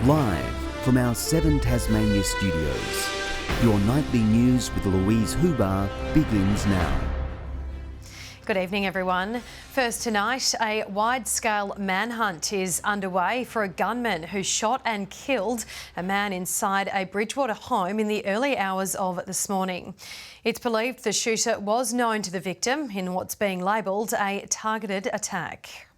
Live from our 7 Tasmania studios, your nightly news with Louise Hobart begins now. Good evening, everyone. First tonight, a wide-scale manhunt is underway for a gunman who shot and killed a man inside a Bridgewater home in the early hours of this morning. It's believed the shooter was known to the victim in what's being labelled a targeted attack.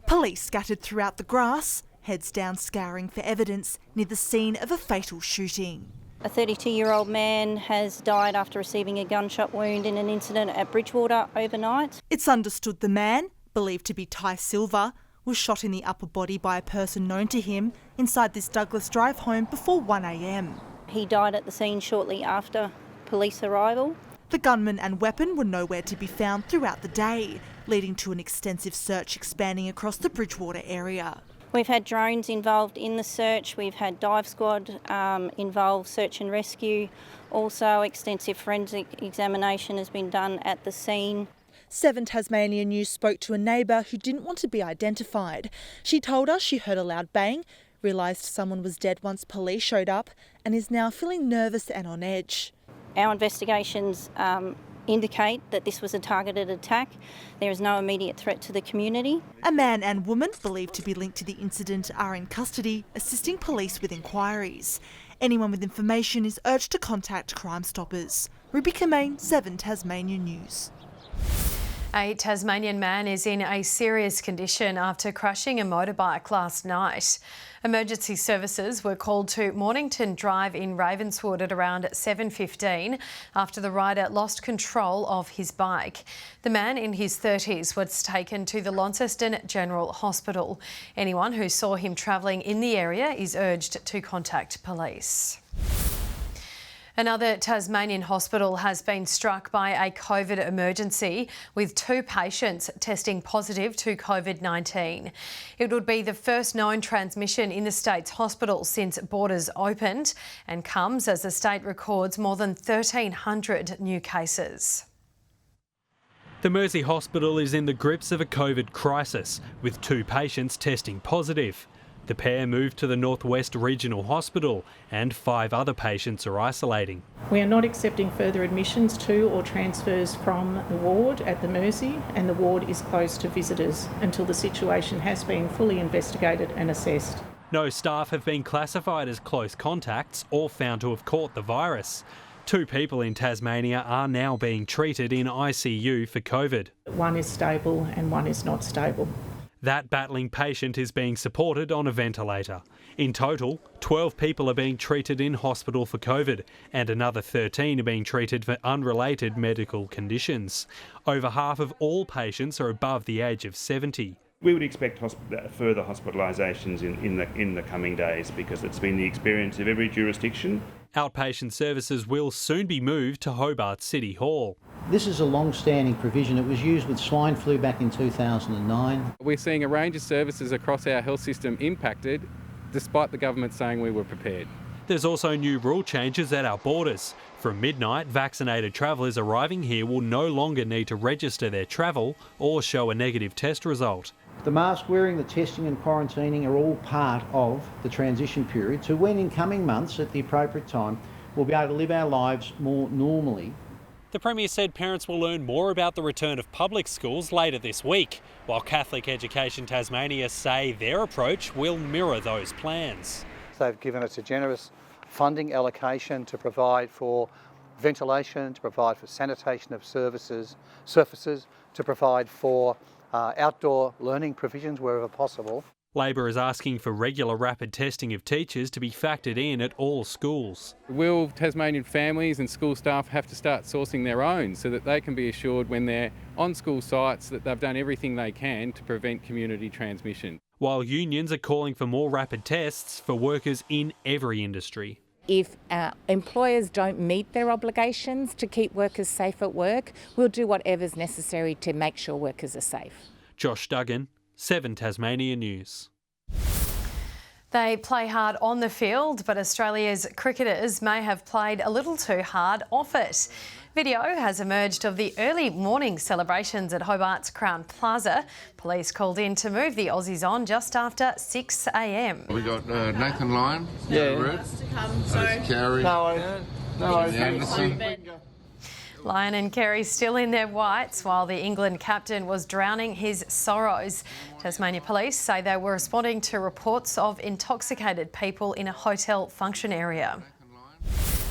Police scattered throughout the grass, heads down scouring for evidence near the scene of a fatal shooting. A 32-year-old man has died after receiving a gunshot wound in an incident at Bridgewater overnight. It's understood the man, believed to be Ty Silver, was shot in the upper body by a person known to him inside this Douglas Drive home before 1 a.m. He died at the scene shortly after police arrival. The gunman and weapon were nowhere to be found throughout the day, leading to an extensive search expanding across the Bridgewater area. We've had drones involved in the search, we've had dive squad involved, search and rescue. Also, extensive forensic examination has been done at the scene. 7 Tasmania News spoke to a neighbour who didn't want to be identified. She told us she heard a loud bang, realised someone was dead once police showed up, and is now feeling nervous and on edge. Our investigations indicate that this was a targeted attack. There is no immediate threat to the community. A man and woman believed to be linked to the incident are in custody, assisting police with inquiries. Anyone with information is urged to contact Crime Stoppers. Ruby Kamain, 7 Tasmania News. A Tasmanian man is in a serious condition after crashing a motorbike last night. Emergency services were called to Mornington Drive in Ravenswood at around 7:15 after the rider lost control of his bike. The man in his 30s was taken to the Launceston General Hospital. Anyone who saw him travelling in the area is urged to contact police. Another Tasmanian hospital has been struck by a COVID emergency with 2 patients testing positive to COVID-19. It would be the first known transmission in the state's hospital since borders opened and comes as the state records more than 1,300 new cases. The Mersey Hospital is in the grips of a COVID crisis, with 2 patients testing positive. The pair moved to the Northwest Regional Hospital and 5 other patients are isolating. We are not accepting further admissions to or transfers from the ward at the Mersey, and the ward is closed to visitors until the situation has been fully investigated and assessed. No staff have been classified as close contacts or found to have caught the virus. 2 people in Tasmania are now being treated in ICU for COVID. One is stable and one is not stable. That battling patient is being supported on a ventilator. In total, 12 people are being treated in hospital for COVID and another 13 are being treated for unrelated medical conditions. Over half of all patients are above the age of 70. We would expect further hospitalisations in the coming days because it's been the experience of every jurisdiction. Outpatient services will soon be moved to Hobart City Hall. This is a long-standing provision. It was used with swine flu back in 2009. We're seeing a range of services across our health system impacted, despite the government saying we were prepared. There's also new rule changes at our borders. From midnight, vaccinated travellers arriving here will no longer need to register their travel or show a negative test result. The mask wearing, the testing and quarantining are all part of the transition period to when in coming months at the appropriate time we'll be able to live our lives more normally. The Premier said parents will learn more about the return of public schools later this week, while Catholic Education Tasmania say their approach will mirror those plans. They've given us a generous funding allocation to provide for ventilation, to provide for sanitation of surfaces, to provide for outdoor learning provisions wherever possible. Labor is asking for regular rapid testing of teachers to be factored in at all schools. Will Tasmanian families and school staff have to start sourcing their own so that they can be assured when they're on school sites that they've done everything they can to prevent community transmission? While unions are calling for more rapid tests for workers in every industry. If employers don't meet their obligations to keep workers safe at work, we'll do whatever's necessary to make sure workers are safe. Josh Duggan, 7 Tasmania News. They play hard on the field, but Australia's cricketers may have played a little too hard off it. Video has emerged of the early morning celebrations at Hobart's Crown Plaza. Police called in to move the Aussies on just after 6 a.m. We got Nathan Lyon, Carey, Anderson. Lyon and Carey still in their whites while the England captain was drowning his sorrows. Tasmania Police say they were responding to reports of intoxicated people in a hotel function area.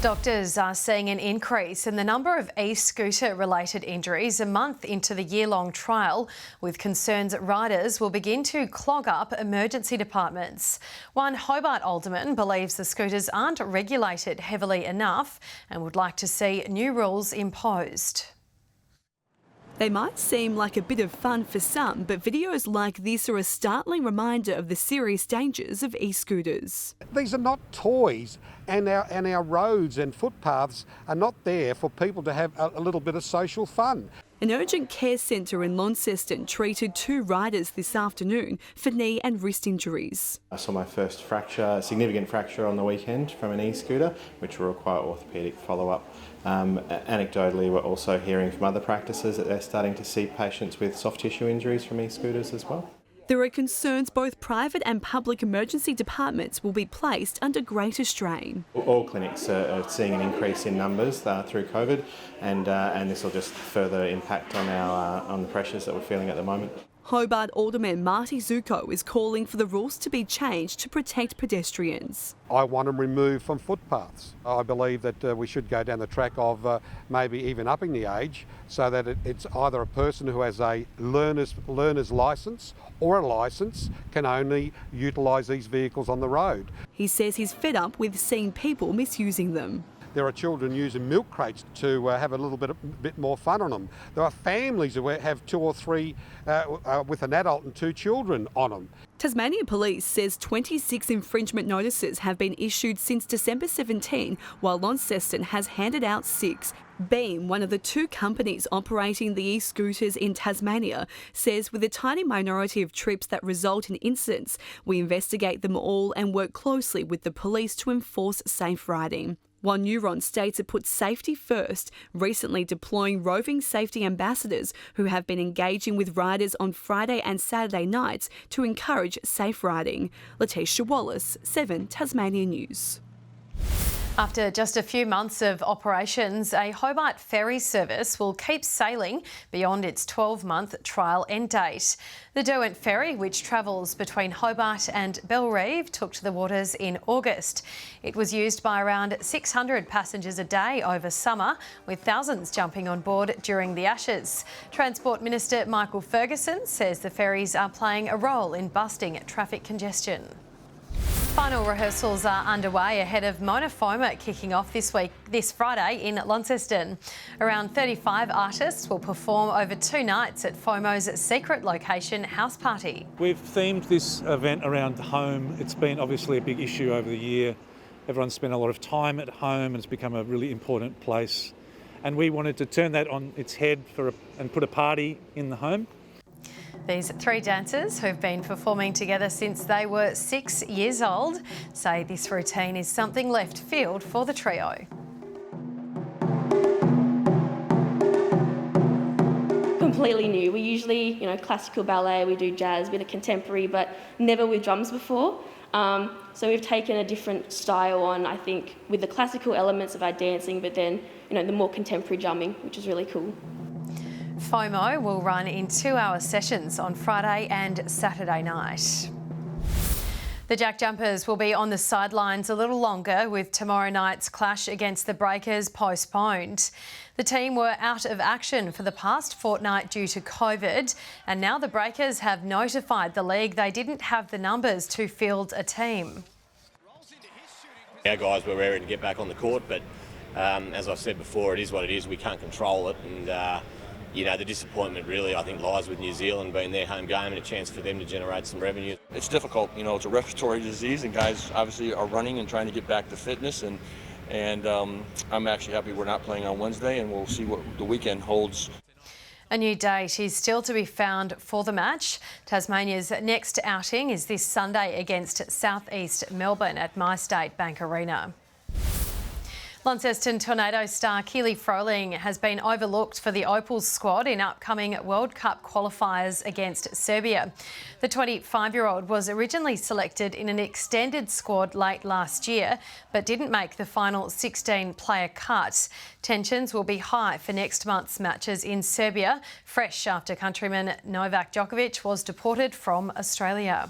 Doctors are seeing an increase in the number of e-scooter related injuries a month into the year-long trial, with concerns that riders will begin to clog up emergency departments. One Hobart alderman believes the scooters aren't regulated heavily enough and would like to see new rules imposed. They might seem like a bit of fun for some, but videos like this are a startling reminder of the serious dangers of e-scooters. These are not toys, and our roads and footpaths are not there for people to have a little bit of social fun. An urgent care centre in Launceston treated 2 riders this afternoon for knee and wrist injuries. I saw my first fracture, significant fracture on the weekend from an e-scooter, which will require orthopaedic follow-up. Anecdotally, we're also hearing from other practices that they're starting to see patients with soft tissue injuries from e-scooters as well. There are concerns both private and public emergency departments will be placed under greater strain. All clinics are seeing an increase in numbers through COVID, and this will just further impact on the pressures that we're feeling at the moment. Hobart Alderman Marty Zuko is calling for the rules to be changed to protect pedestrians. I want them removed from footpaths. I believe that we should go down the track of maybe even upping the age so that it's either a person who has a learner's licence or a licence can only utilise these vehicles on the road. He says he's fed up with seeing people misusing them. There are children using milk crates to have a little bit more fun on them. There are families who have 2 or 3 with an adult and 2 children on them. Tasmania Police says 26 infringement notices have been issued since December 17, while Launceston has handed out 6. Beam, one of the 2 companies operating the e-scooters in Tasmania, says with a tiny minority of trips that result in incidents, we investigate them all and work closely with the police to enforce safe riding. One Neuron states it puts safety first, recently deploying roving safety ambassadors who have been engaging with riders on Friday and Saturday nights to encourage safe riding. Letitia Wallace, 7 Tasmania News. After just a few months of operations, a Hobart Ferry service will keep sailing beyond its 12-month trial end date. The Derwent Ferry, which travels between Hobart and Bellerive, took to the waters in August. It was used by around 600 passengers a day over summer, with thousands jumping on board during the Ashes. Transport Minister Michael Ferguson says the ferries are playing a role in busting traffic congestion. Final rehearsals are underway ahead of Foma kicking off this Friday in Launceston. Around 35 artists will perform over 2 nights at Foma's secret location house party. We've themed this event around home. It's been obviously a big issue over the year. Everyone's spent a lot of time at home and it's become a really important place. And we wanted to turn that on its head and put a party in the home. These 3 dancers, who've been performing together since they were 6 years old, say this routine is something left field for the trio. Completely new. We usually, classical ballet, we do jazz, a bit of contemporary, but never with drums before. So we've taken a different style on, I think, with the classical elements of our dancing, but then, the more contemporary drumming, which is really cool. Foma will run in 2-hour sessions on Friday and Saturday night. The Jack Jumpers will be on the sidelines a little longer, with tomorrow night's clash against the Breakers postponed. The team were out of action for the past fortnight due to COVID, and now the Breakers have notified the league they didn't have the numbers to field a team. Our guys were raring to get back on the court, but as I said before, it is what it is. We can't control it, and the disappointment really, I think, lies with New Zealand being their home game and a chance for them to generate some revenue. It's difficult, it's a respiratory disease, and guys obviously are running and trying to get back to fitness, and I'm actually happy we're not playing on Wednesday, and we'll see what the weekend holds. A new date is still to be found for the match. Tasmania's next outing is this Sunday against South East Melbourne at MyState Bank Arena. Launceston Tornado star Keely Froling has been overlooked for the Opals squad in upcoming World Cup qualifiers against Serbia. The 25-year-old was originally selected in an extended squad late last year, but didn't make the final 16-player cut. Tensions will be high for next month's matches in Serbia, fresh after countryman Novak Djokovic was deported from Australia.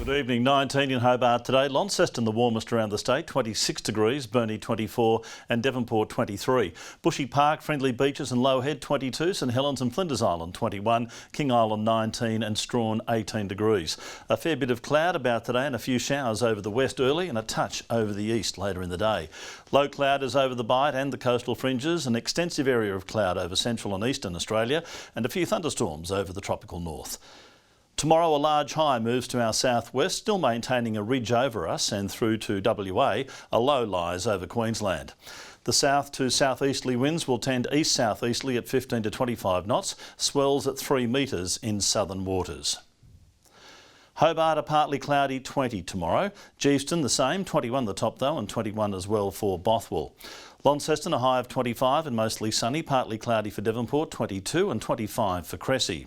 Good evening. 19 in Hobart today. Launceston the warmest around the state, 26 degrees, Burnie 24 and Devonport 23. Bushy Park, Friendly Beaches and Lowhead 22, St Helens and Flinders Island 21, King Island 19 and Strawn 18 degrees. A fair bit of cloud about today and a few showers over the west early and a touch over the east later in the day. Low cloud is over the Bight and the coastal fringes, an extensive area of cloud over central and eastern Australia and a few thunderstorms over the tropical north. Tomorrow a large high moves to our southwest, still maintaining a ridge over us, and through to WA, a low lies over Queensland. The south to southeasterly winds will tend east-southeasterly at 15 to 25 knots, swells at 3 metres in southern waters. Hobart a partly cloudy 20 tomorrow. Geeston the same, 21 the top though, and 21 as well for Bothwell. Launceston a high of 25 and mostly sunny, partly cloudy for Devonport, 22 and 25 for Cressy.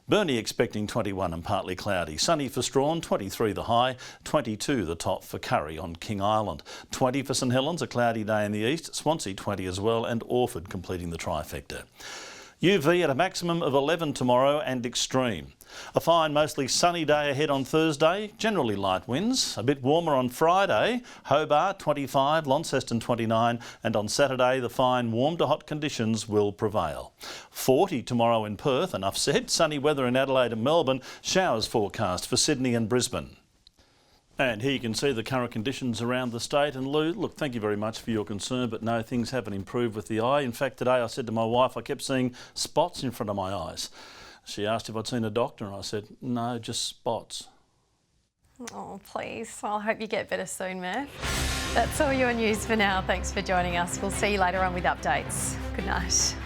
Burnie expecting 21 and partly cloudy. Sunny for Strawn, 23 the high, 22 the top for Curry on King Island. 20 for St Helens, a cloudy day in the east. Swansea 20 as well, and Orford completing the trifecta. UV at a maximum of 11 tomorrow and extreme. A fine, mostly sunny day ahead on Thursday, generally light winds. A bit warmer on Friday, Hobart 25, Launceston 29, and on Saturday the fine warm to hot conditions will prevail. 40 tomorrow in Perth, enough said. Sunny weather in Adelaide and Melbourne, showers forecast for Sydney and Brisbane. And here you can see the current conditions around the state. And Lou, look, thank you very much for your concern, but no, things haven't improved with the eye. In fact, today I said to my wife, I kept seeing spots in front of my eyes. She asked if I'd seen a doctor, and I said, no, just spots. Oh, please. Well, I hope you get better soon, Murph. That's all your news for now. Thanks for joining us. We'll see you later on with updates. Good night.